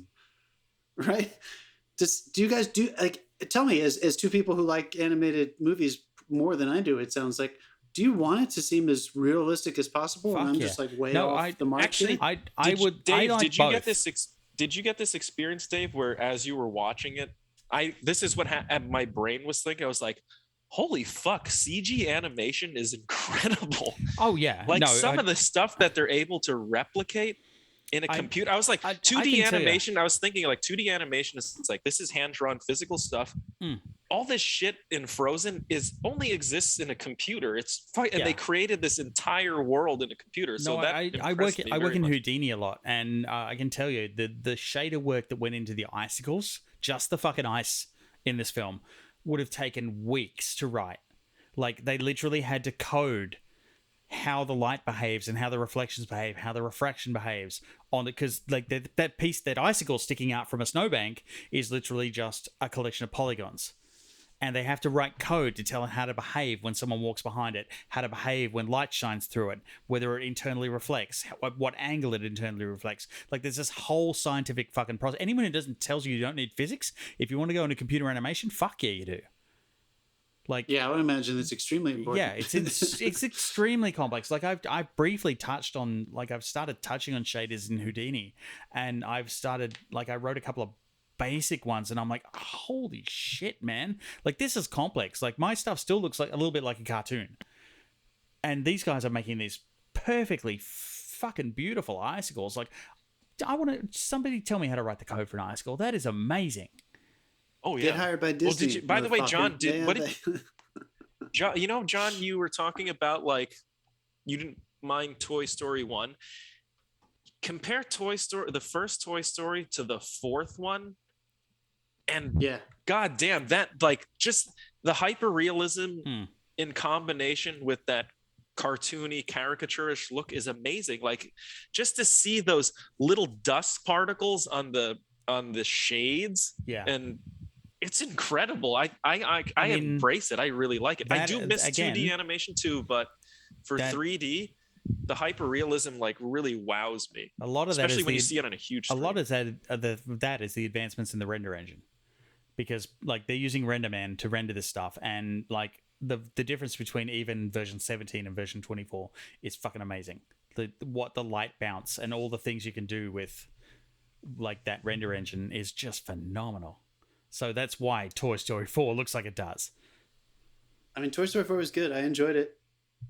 right? Do you guys tell me, as two people who like animated movies more than I do, it sounds like, do you want it to seem as realistic as possible? And I'm just like way off the mark. Actually, I would. Dave, I like did you both. get this? Did you get this experience, Dave, where as you were watching it, this is what my brain was thinking. I was like, holy fuck, CG animation is incredible. Oh yeah, like some of the stuff that they're able to replicate in a computer. I was like, 2D animation. I was thinking like 2D animation is like, this is hand drawn physical stuff. All this shit in Frozen only exists in a computer. And they created this entire world in a computer. So I work in Houdini a lot, and I can tell you the shader work that went into the icicles, just the fucking ice in this film, would have taken weeks to write. Like, they literally had to code how the light behaves and how the reflections behave, how the refraction behaves on it, because like that piece, that icicle sticking out from a snowbank is literally just a collection of polygons. And they have to write code to tell it how to behave when someone walks behind it, how to behave when light shines through it, whether it internally reflects, what angle it internally reflects. Like, there's this whole scientific fucking process. Anyone who tells you don't need physics, if you want to go into computer animation, fuck yeah, you do. Like, yeah, I would imagine it's extremely important. Yeah, it's extremely complex. Like, I've briefly touched on, like, I've started touching on shaders in Houdini, and I've started, like, I wrote a couple of basic ones, and I'm like, holy shit, man, like, this is complex. Like, my stuff still looks like a little bit like a cartoon, and these guys are making these perfectly fucking beautiful icicles. Like, I want somebody tell me how to write the code for an icicle. That is amazing. Oh yeah, get hired by Disney. By the way, John, John, you were talking about, like, you didn't mind Toy Story 1. Compare the first Toy Story to the fourth one, and god damn, that, like, just the hyper realism in combination with that cartoony caricaturish look is amazing. Like, just to see those little dust particles on the shades, and it's incredible. I embrace it. I really like it. I do miss 2D animation too, but for 3D, the hyperrealism, like, really wows me. A lot of especially that is when you see it on a huge screen. A lot of that is the advancements in the render engine, because, like, they're using RenderMan to render this stuff, and, like, the difference between even version 17 and version 24 is fucking amazing. What the light bounce and all the things you can do with, like, that render engine is just phenomenal. So that's why Toy Story 4 looks like it does. I mean, Toy Story 4 was good. I enjoyed it.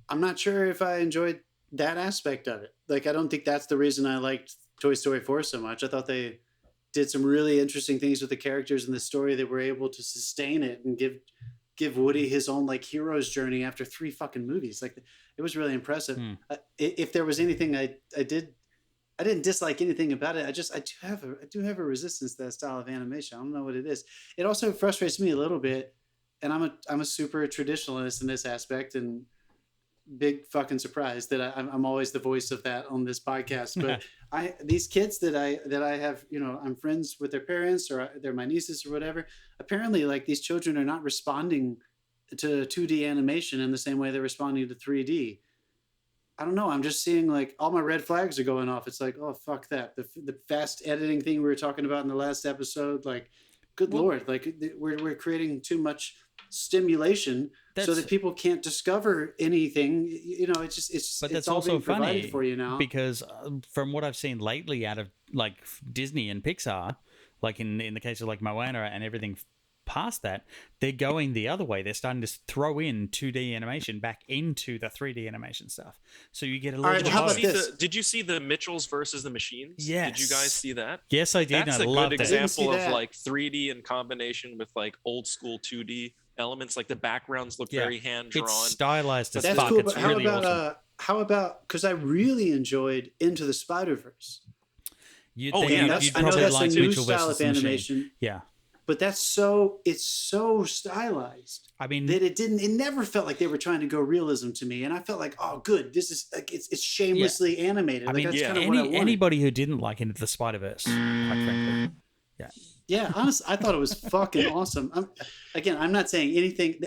I'm not sure if I enjoyed that aspect of it. Like, I don't think that's the reason I liked Toy Story 4 so much. I thought they did some really interesting things with the characters in the story that were able to sustain it and give Woody his own like hero's journey after 3 fucking movies. Like, it was really impressive. If there was anything I didn't dislike anything about it. I do have a resistance to that style of animation. I don't know what it is. It also frustrates me a little bit, and I'm a super traditionalist in this aspect, and big fucking surprise that I'm always the voice of that on this podcast. But these kids that I have, you know, I'm friends with their parents or they're my nieces or whatever. Apparently, like, these children are not responding to 2D animation in the same way they're responding to 3D. I don't know. I'm just seeing like all my red flags are going off. It's like, oh, fuck that. The fast editing thing we were talking about in the last episode, like, good Lord, like we're creating too much stimulation so that people can't discover anything. You know, but that's all also being provided funny for you now. Because from what I've seen lately out of like Disney and Pixar, like in the case of like Moana and everything past that, they're going the other way. They're starting to throw in 2D animation back into the 3D animation stuff. So you get a little bit of Did you see the Mitchells versus the Machines? Yes. Did you guys see that? Yes, I did. That's I a loved good it. example of like 3D in combination with like old school 2D elements. Like the backgrounds look very hand drawn. It's stylized as That's fuck. cool. It's But how really about awesome. how about, because I really enjoyed Into the Spider-Verse. You'd I know that's a new style of animation. Yeah. But it's so stylized. I mean, that it never felt like they were trying to go realism to me, and I felt like, oh, good, this is like it's shamelessly animated. I mean, that's kind of what I wanted. Anybody who didn't like Into the Spider-Verse, quite frankly, yeah, honestly, I thought it was fucking awesome. I'm not saying anything.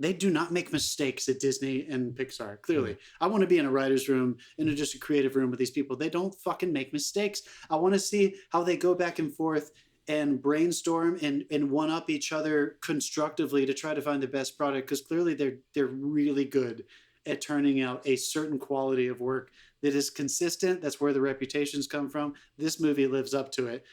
They do not make mistakes at Disney and Pixar. Clearly, I want to be in a writer's room, in just a creative room with these people. They don't fucking make mistakes. I want to see how they go back and forth and brainstorm and one up each other constructively to try to find the best product. Because clearly, they're really good at turning out a certain quality of work that is consistent. That's where the reputations come from. This movie lives up to it.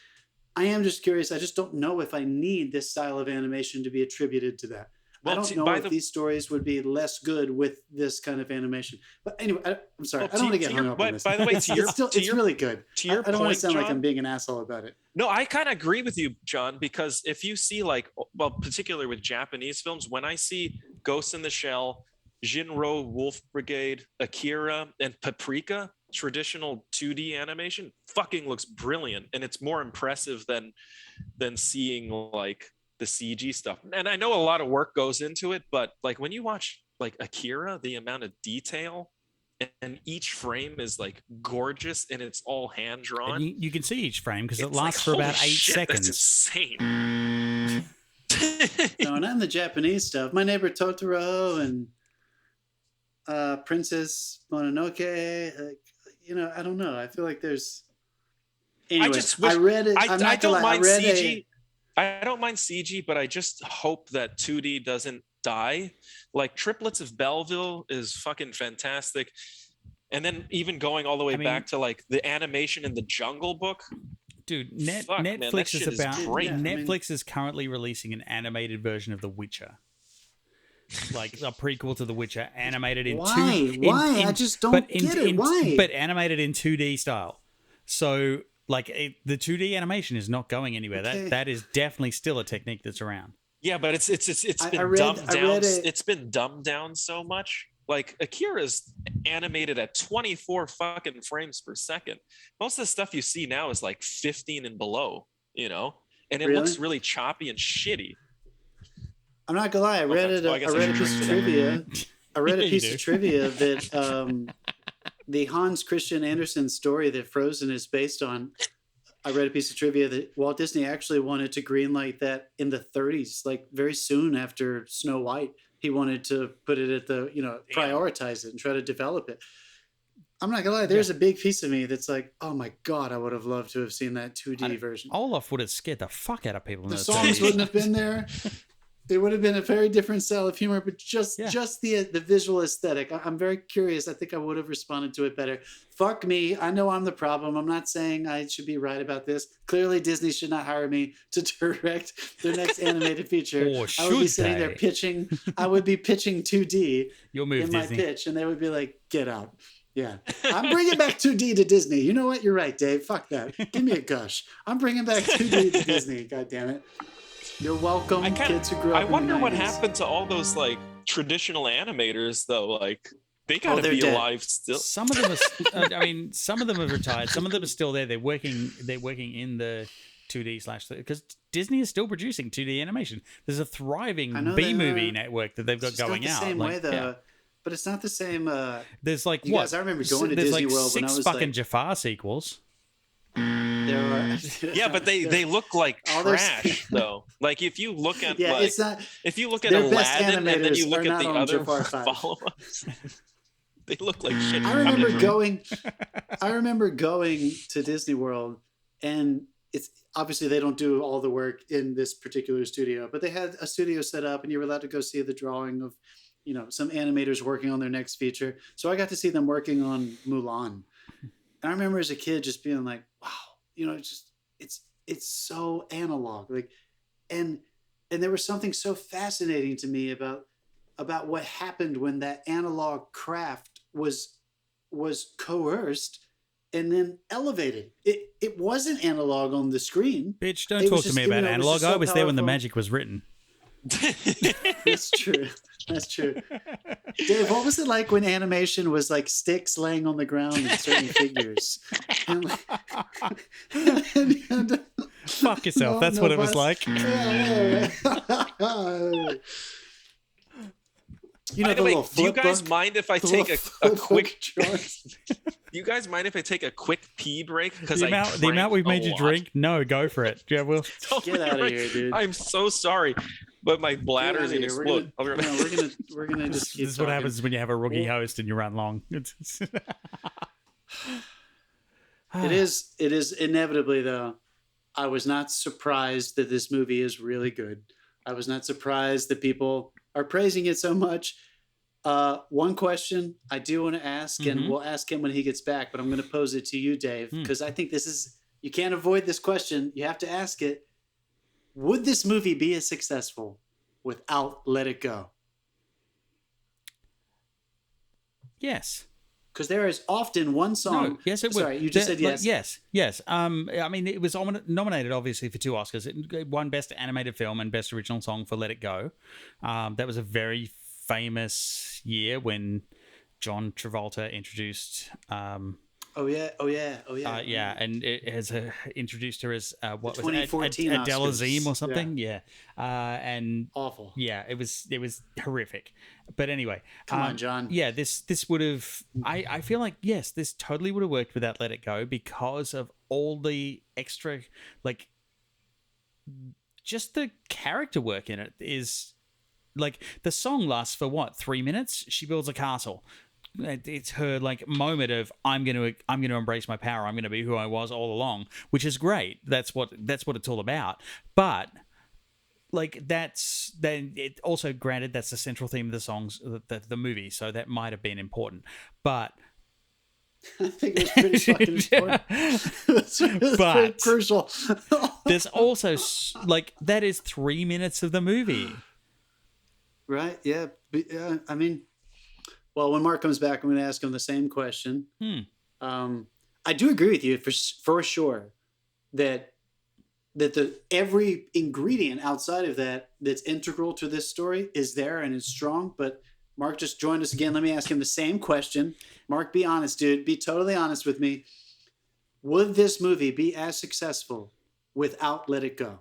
I am just curious. I just don't know if I need this style of animation to be attributed to that. Well, I don't know if these stories would be less good with this kind of animation. But anyway, I'm sorry. I don't want to get hung up on this. By the way, it's really good. To your I don't point, want to sound John, like I'm being an asshole about it. No, I kind of agree with you, John, because if you see like, well, particularly with Japanese films, when I see Ghost in the Shell, Jinro Wolf Brigade, Akira, and Paprika, traditional 2D animation, fucking looks brilliant. And it's more impressive than seeing like the CG stuff. And I know a lot of work goes into it, but like when you watch like Akira, the amount of detail and each frame is like gorgeous and it's all hand drawn. You can see each frame because it lasts for about 8 seconds. That's insane. No, not in the Japanese stuff. My Neighbor Totoro and Princess Mononoke. I don't know. I feel like there's. Anyway, I read it. I don't mind CG. I don't mind CG, but I just hope that 2D doesn't die. Like Triplets of Belleville is fucking fantastic. And then even going all the way back to like the animation in the Jungle Book. Dude, Netflix Netflix is currently releasing an animated version of The Witcher. Like a prequel to The Witcher, animated in Why? I just don't get it. Why? But animated in 2D style. So like the 2D animation is not going anywhere. Okay. That is definitely still a technique that's around. Yeah, but it's been dumbed down. It's been dumbed down so much. Like Akira's animated at 24 fucking frames per second. Most of the stuff you see now is like 15 and below, and it looks really choppy and shitty. I'm not gonna lie. I read a piece of trivia. I read a piece of trivia that the Hans Christian Andersen story that Frozen is based on. I read a piece of trivia that Walt Disney actually wanted to greenlight that in the 30s, like very soon after Snow White. He wanted to put it at the, prioritize it and try to develop it. I'm not gonna lie. There's a big piece of me that's like, oh my God, I would have loved to have seen that 2D version. Olaf would have scared the fuck out of people. The songs wouldn't have been there. It would have been a very different style of humor, but just Yeah. just the visual aesthetic. I'm very curious. I think I would have responded to it better. Fuck me. I know I'm the problem. I'm not saying I should be right about this. Clearly, Disney should not hire me to direct their next animated feature. Or I would be should sitting there they? pitching. I would be pitching 2D You'll move in my Disney. pitch, and they would be like, "Get out." Yeah, I'm bringing back 2D to Disney. You know what? You're right, Dave. Fuck that. Give me a gush. I'm bringing back 2D to Disney. God damn it. You're welcome, kids who grew up I in the wonder what 90s. happened to all those like traditional animators though. Like they gotta they're be dead. alive still. Some of them are. I mean, some of them have retired. Some of them are still there. They're working. They're working in the 2D / because Disney is still producing 2D animation. There's a thriving I know B they movie are. network that they've got It's going not the out. same Like, way though. yeah. But it's not the same. There's like You what? guys, I remember going to There's Disney like World when I 6 was fucking like, Jafar sequels. there are. Yeah, but they look like All those- trash though. Like if you look at Yeah, like it's not. if you look at their best Aladdin and then you animators look are at the not on other Jafar 5. follow-ups, they look like shit. I remember going. I remember going to Disney World, and it's obviously they don't do all the work in this particular studio, but they had a studio set up, and you were allowed to go see the drawing of, some animators working on their next feature. So I got to see them working on Mulan, and I remember as a kid just being like, "Wow, it's so analog." Like, and there was something so fascinating to me about what happened when that analog craft was coerced and then elevated. It wasn't analog on the screen. Bitch, don't It talk was to just, me about it was analog. just so I was there when the powerful. magic was written. That's true. That's true. Dave, what was it like when animation was like sticks laying on the ground and certain figures? And and- Fuck yourself. No, That's no, what it was but- like. By the way, little do you flip guys book? mind if I The take little a flip quick? book drawing? Do you guys mind if I take a quick pee break? Because The amount we've made you drink, no, go for it. Yeah, we'll. Get out of here, dude. I'm so sorry, but my bladder is Get gonna outta here. explode. We're gonna just keep This is what talking. happens when you have a rookie Well- host and you run long. It is inevitably though. I was not surprised that this movie is really good. I was not surprised that people are praising it so much. One question I do want to ask, and Mhm. we'll ask him when he gets back, but I'm going to pose it to you, Dave, Hmm. because I think you can't avoid this question. You have to ask it. Would this movie be as successful without Let It Go? Yes. Because there is often one song. No, yes, it would. Sorry, you just said yes. Yes. I mean, it was nominated obviously for 2 Oscars. It won Best Animated Film and Best Original Song for Let It Go. That was a very famous year when John Travolta introduced. Oh yeah. Yeah, and it has introduced her as what was it, 2014 Adele Oscars. Azim or something. Yeah, and Awful. yeah, it was horrific. But anyway, Come on, John. Yeah, this would have. I feel like yes, this totally would have worked without Let It Go because of all the extra, like, just the character work in it is like the song lasts for what 3 minutes. She builds a castle. It's her like moment of I'm gonna embrace my power. I'm gonna be who I was all along, which is great. That's what it's all about. But like then it also granted that's the central theme of the songs, the movie. So that might have been important, but. I think it's pretty fucking important. It's pretty But- crucial. There's also like that is 3 minutes of the movie. Right? Yeah. I mean, well, when Mark comes back, I'm going to ask him the same question. I do agree with you for sure that every ingredient outside of that's integral to this story is there and is strong. But Mark just joined us again. Let me ask him the same question. Mark, be honest, dude. Be totally honest with me. Would this movie be as successful without Let It Go?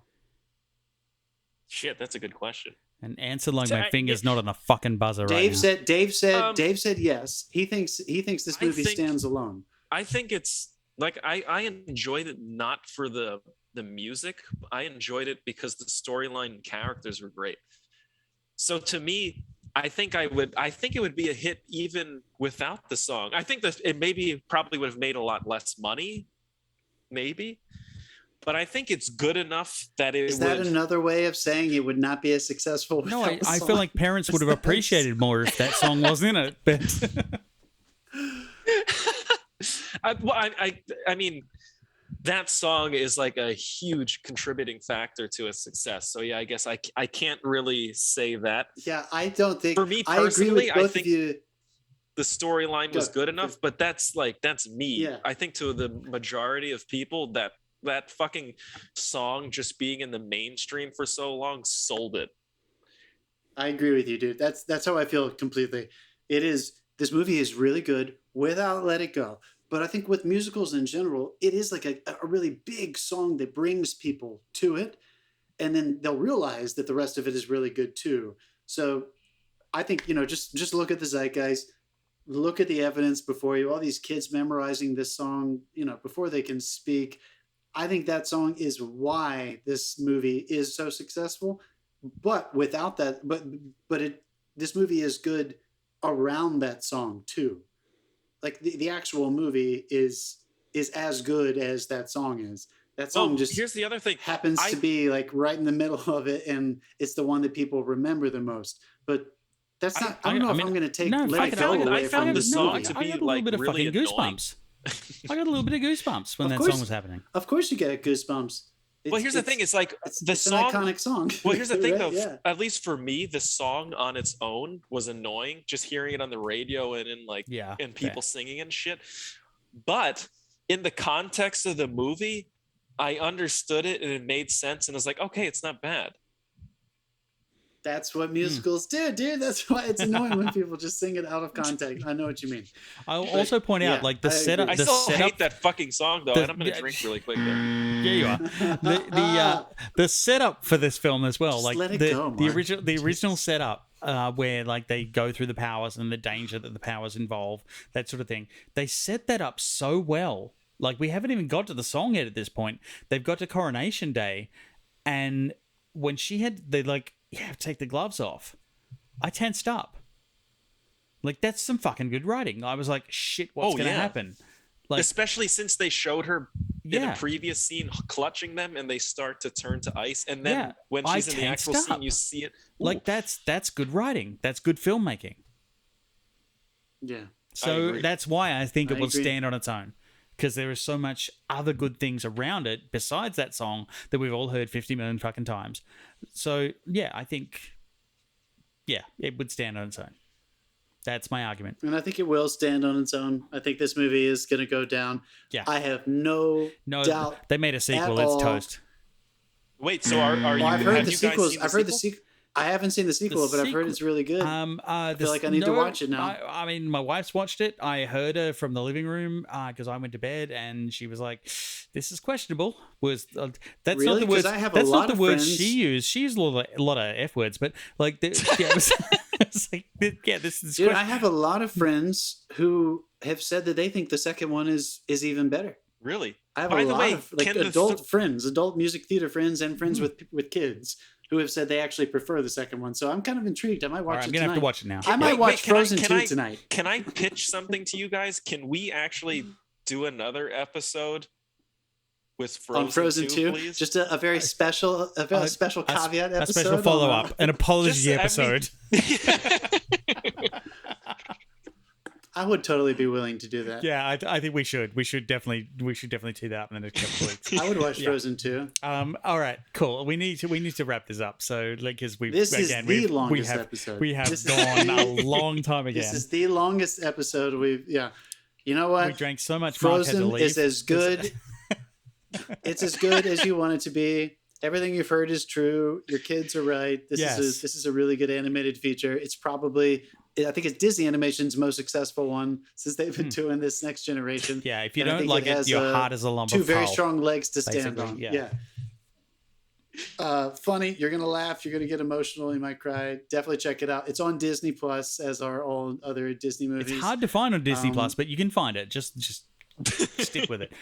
Shit, that's a good question. An answer like So my finger's not on a fucking buzzer Dave right now. Dave said yes. He thinks this I movie think- stands alone. I think it's like I enjoyed it not for the music. I enjoyed it because the storyline and characters were great. So to me, I think it would be a hit even without the song. I think that it probably would have made a lot less money, maybe. but I think it's good enough that it Is that another way of saying it would not be as successful? No, without the I song? feel like parents would have appreciated more if that song was in it. But I mean, that song is like a huge contributing factor to its success. So yeah, I guess I can't really say that. Yeah, I don't think. For me I agree personally, with both I think of you. the storyline was good enough, but that's me. Yeah. I think to the majority of people that fucking song just being in the mainstream for so long sold it. I agree with you, dude. That's how I feel completely. It is. This movie is really good without Let It Go. But I think with musicals in general, it is like a really big song that brings people to it. And then they'll realize that the rest of it is really good too. So I think, just look at the zeitgeist, look at the evidence before you, all these kids memorizing this song, before they can speak. I think that song is why this movie is so successful. But without that, this movie is good around that song too. Like the actual movie is as good as that song is. That song just here's the other thing happens to be like right in the middle of it, and it's the one that people remember the most. But that's not. I don't know if I'm going to take Let It Go away from the the song movie. to I be got a little like bit of really fucking annoying. goosebumps. I got a little bit of goosebumps when Of that course. song was happening. Of course, you get goosebumps. Well, here's the thing: it's like the it's song. an iconic song. Well, here's the thing, Right? though. Yeah. At least for me, the song on its own was annoying. Just hearing it on the radio and in people singing and shit. But in the context of the movie, I understood it and it made sense. And I was like, okay, it's not bad. That's what musicals do, dude. That's why it's annoying when people just sing it out of context. I know what you mean. I'll also point out, like the setup. I The still setup. hate that fucking song, though. And I'm gonna drink really quick there. Yeah, you are. The setup for this film as well, Just like let it the go, Mark. original setup, where like they go through the powers and the danger that the powers involve, that sort of thing. They set that up so well. Like we haven't even got to the song yet at this point. They've got to Coronation Day, and when they like, you have to take the gloves off, I tensed up. Like that's some fucking good writing. I was like, shit, what's gonna happen? Like, especially since they showed her in a previous scene clutching them, and they start to turn to ice, and then when she's in the actual scene, you see it. Ooh. Like that's good writing. That's good filmmaking. Yeah. So that's why I think it will stand on its own, because there is so much other good things around it besides that song that we've all heard 50 million fucking times. So yeah, I think it would stand on its own. That's my argument. And I think it will stand on its own. I think this movie is going to go down. Yeah. I have no doubt. They made a sequel. It's toast. Wait, so are you? Well, I've heard the you guys sequels. seen I've heard the sequel. I haven't seen the sequel, but I've heard it's really good. I feel like I need to watch it now. I mean, my wife's watched it. I heard her from the living room because I went to bed, and she was like, "This is questionable." That's really? not the words. I have that's a not lot the of words friends. she used. She used a lot of f words, but like, it's like, this is. Dude, I have a lot of friends who have said that they think the second one is even better. Really? I have By a the lot way, of like adult music theater friends, and friends with kids who have said they actually prefer the second one. So I'm kind of intrigued. I might watch it I'm tonight. gonna have to watch it now. I might watch Frozen 2 tonight. Can I pitch something to you guys? Can we actually do another episode with Frozen, on Frozen 2, please? just a very special, special caveat episode. A special follow up, an apology episode. I would totally be willing to do that. Yeah, I think we should. We should definitely tee that up in the next couple of weeks. I would watch Frozen 2. All right, cool. We need to wrap this up. So, like, because this is the longest episode. We have gone a long time again. This is the longest episode we've. Yeah, you know what? We drank so much. Frozen is as good. It's as good as you want it to be. Everything you've heard is true. Your kids are right. This is a really good animated feature. It's probably. I think it's Disney Animation's most successful one since they've been doing this next generation. Yeah, if you don't like it, your heart is a lump of coal. Two very strong legs to stand on. Yeah. Funny. You're going to laugh. You're going to get emotional. You might cry. Definitely check it out. It's on Disney Plus, as are all other Disney movies. It's hard to find on Disney Plus, but you can find it. Just stick with it.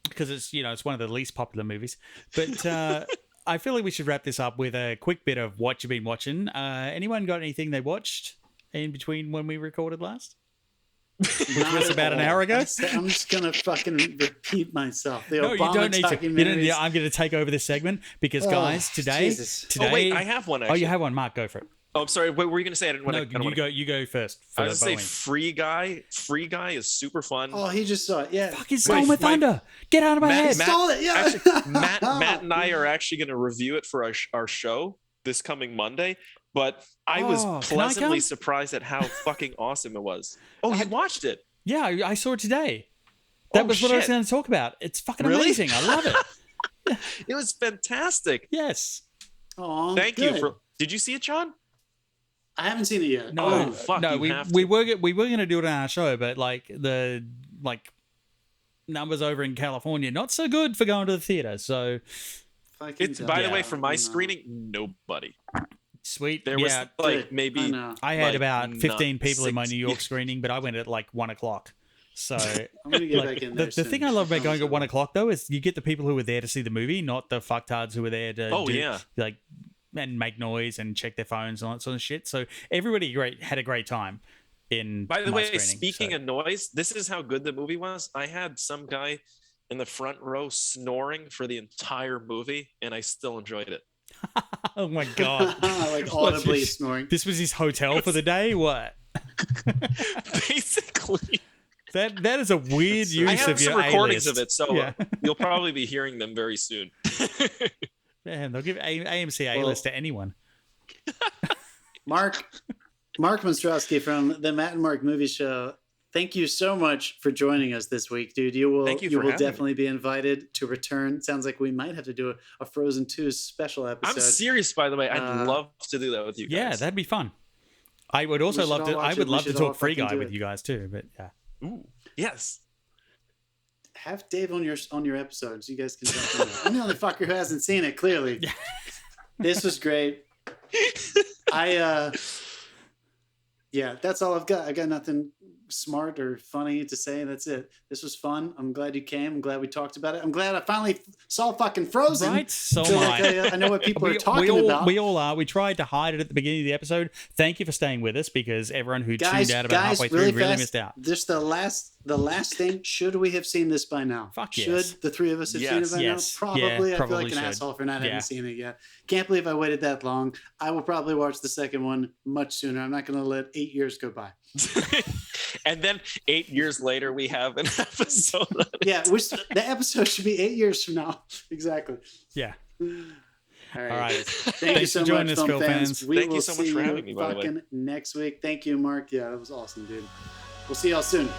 Because it's one of the least popular movies. But I feel like we should wrap this up with a quick bit of what you've been watching. Anyone got anything they watched in between when we recorded last? which was about an hour ago. I'm just gonna fucking repeat myself. The No, Obama you don't need to. You don't need, documentaries. I'm going to take over this segment because, guys, today. Jesus. Oh wait, I have one. Actually. Oh, you have one, Mark. Go for it. Oh, I'm sorry. What were you gonna say? I didn't want to. No, you go first. I was gonna say Free Guy. Free Guy is super fun. Oh, he just saw it. Yeah. Fuck, he stole my thunder. Get out of my head. Stole it. Yeah. Actually, Matt and I are actually gonna review it for our show this coming Monday. But I was pleasantly surprised at how fucking awesome it was. Oh, you watched it? Yeah, I saw it today. That was what I was going to talk about. It's fucking amazing. I love it. It was fantastic. Yes. Oh, thank you for. Did you see it, John? I haven't seen it yet. No, fuck. No, we were going to do it on our show, but the numbers over in California not so good for going to the theater. So it's by the way, from my screening, nobody. Sweet. There was maybe I had about 15 people in my 6 New York screening, but I went at like 1 o'clock. So I'm gonna get back in there. The thing I love about going at 1 o'clock though is you get the people who were there to see the movie, not the fucktards who were there to and make noise and check their phones and all that sort of shit. So everybody had a great time. By the way, speaking of noise, this is how good the movie was. I had some guy in the front row snoring for the entire movie, and I still enjoyed it. Oh my god! Like audibly snoring. This was his hotel for the day. What? Basically. That is a weird use of your I have some recordings A-list. of it, so you'll probably be hearing them very soon. Man, they'll give AMC A-list to anyone. Mark Monstroski from the Matt and Mark Movie Show. Thank you so much for joining us this week, dude. You will definitely be invited to return. Sounds like we might have to do a Frozen 2 special episode. I'm serious, by the way. I'd love to do that with you guys. Yeah, that'd be fun. I would also love to. I would love to talk Free Guy with you guys too. But yeah. Ooh, yes. Have Dave on your episode so you guys can jump in there. I'm the only fucker who hasn't seen it, clearly. Yeah. This was great. Yeah, that's all I've got. I got nothing smart or funny to say. That's it. This was fun. I'm glad you came. I'm glad we talked about it. I'm glad I finally saw fucking Frozen. Right? So am I know what people are talking about. We all are. We tried to hide it at the beginning of the episode. Thank you for staying with us because everyone who tuned out about halfway through really missed out. Just the last thing. Should we have seen this by now? Fuck yes. Should the three of us have seen it by now? Probably. Yeah, I feel like an asshole for not having seen it yet. Can't believe I waited that long. I will probably watch the second one much sooner. I'm not going to let 8 years go by. And then 8 years later, we have an episode. Yeah, the episode should be 8 years from now. Exactly. Yeah. All right. Thank you so much, film fans. Thank you so much for having me, by the way. Next week. Thank you, Mark. Yeah, that was awesome, dude. We'll see y'all soon.